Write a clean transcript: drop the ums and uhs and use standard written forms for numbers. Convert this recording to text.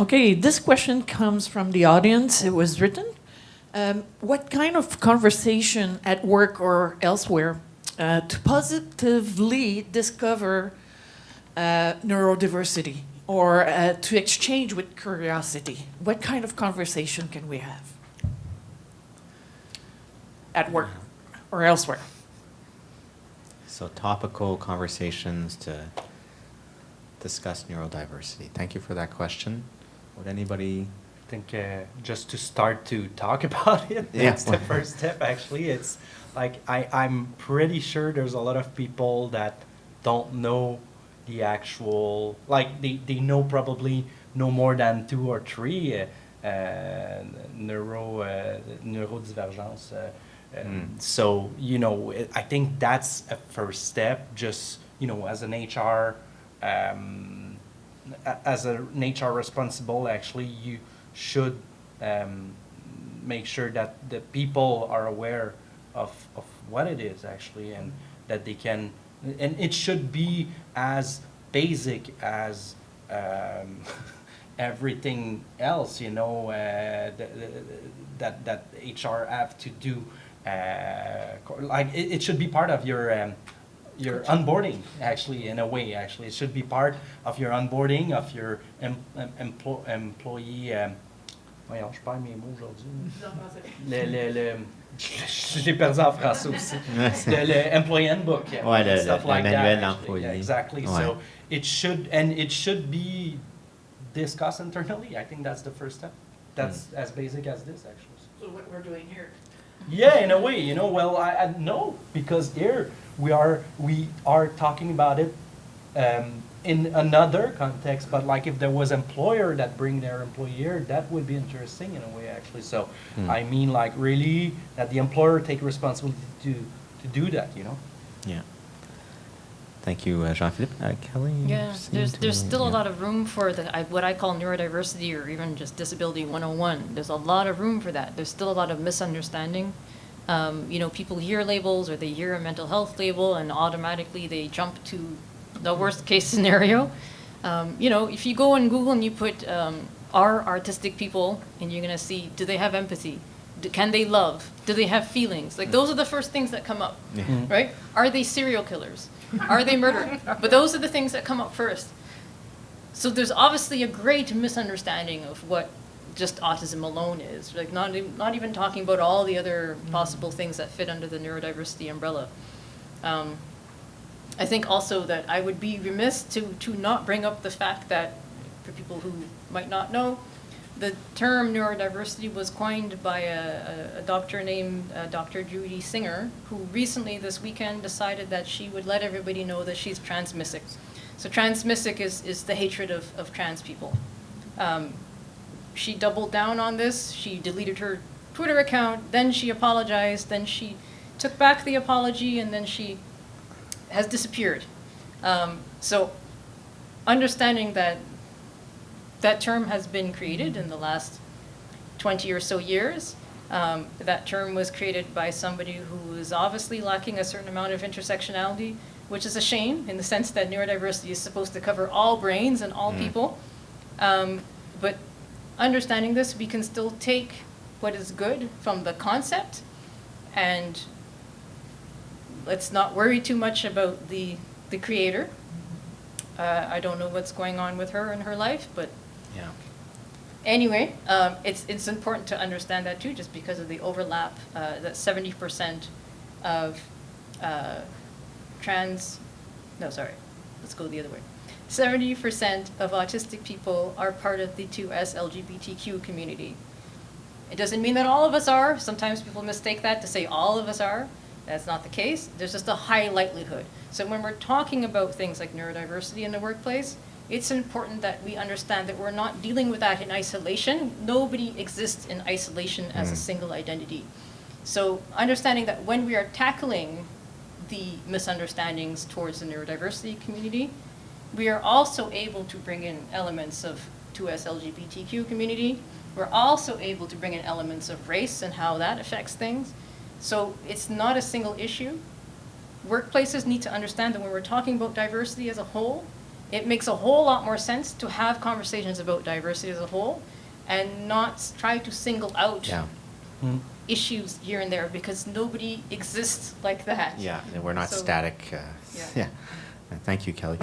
Okay, this question comes from the audience. It was written. What kind of conversation at work or elsewhere to positively discover neurodiversity or to exchange with curiosity? What kind of conversation can we have at work or elsewhere? So topical conversations to discuss neurodiversity. Thank you for that question. Would anybody? I think just to start to talk about it, that's the first step, actually. It's like I'm pretty sure there's a lot of people that don't know the actual, like they know probably no more than 2 or 3 neurodivergence. So, you know, I think that's a first step, just, you know, as an HR, responsible, actually, you should make sure that the people are aware of what it is, actually, and that they can, and it should be as basic as everything else, you know, that HR have to do. Like it should be part of your onboarding, actually, in a way. Actually, it should be part of your onboarding, of your employee. Voyons, je perds mes mots aujourd'hui. J'ai perdu en français aussi. Le employee handbook, stuff like that. Yeah, exactly. Ouais. So it should be discussed internally. I think that's the first step. That's as basic as this, actually. So what we're doing here. Yeah, in a way, you know. Well, I no, because here we are talking about it in another context. But like if there was employer that bring their employee here, that would be interesting in a way, actually. So I mean, like really that the employer take responsibility to do that, you know. Yeah. Thank you, Jean-Philippe. Kelly? Yeah, there's still a lot of room for what I call neurodiversity, or even just disability 101. There's a lot of room for that. There's still a lot of misunderstanding. You know, people hear labels or they hear a mental health label and automatically they jump to the worst case scenario. You know, if you go on Google and you put are artistic people, and you're going to see, do they have empathy? Can they love? Do they have feelings? Like those are the first things that come up, right? Are they serial killers? Are they murdered? But those are the things that come up first. So there's obviously a great misunderstanding of what just autism alone is. Like not even talking about all the other possible things that fit under the neurodiversity umbrella. I think also that I would be remiss to not bring up the fact that, for people who might not know, the term neurodiversity was coined by a doctor named Dr. Judy Singer, who recently this weekend decided that she would let everybody know that she's transmissic. So transmissic is the hatred of trans people. She doubled down on this. She deleted her Twitter account, then she apologized, then she took back the apology, and then she has disappeared. So understanding that term has been created in the last 20 or so years. That term was created by somebody who is obviously lacking a certain amount of intersectionality, which is a shame in the sense that neurodiversity is supposed to cover all brains and all people. But understanding this, we can still take what is good from the concept, and let's not worry too much about the creator. I don't know what's going on with her in her life, but yeah. Anyway, it's important to understand that too, just because of the overlap that 70% of let's go the other way. 70% of autistic people are part of the 2S LGBTQ community. It doesn't mean that all of us are. Sometimes people mistake that to say all of us are. That's not the case. There's just a high likelihood. So when we're talking about things like neurodiversity in the workplace, it's important that we understand that we're not dealing with that in isolation. Nobody exists in isolation as a single identity. So understanding that when we are tackling the misunderstandings towards the neurodiversity community, we are also able to bring in elements of 2S LGBTQ community. We're also able to bring in elements of race and how that affects things. So it's not a single issue. Workplaces need to understand that when we're talking about diversity as a whole, it makes a whole lot more sense to have conversations about diversity as a whole and not try to single out Yeah. issues here and there, because nobody exists like that. Yeah, and we're not So- static. Yeah. Yeah. Thank you, Kelly.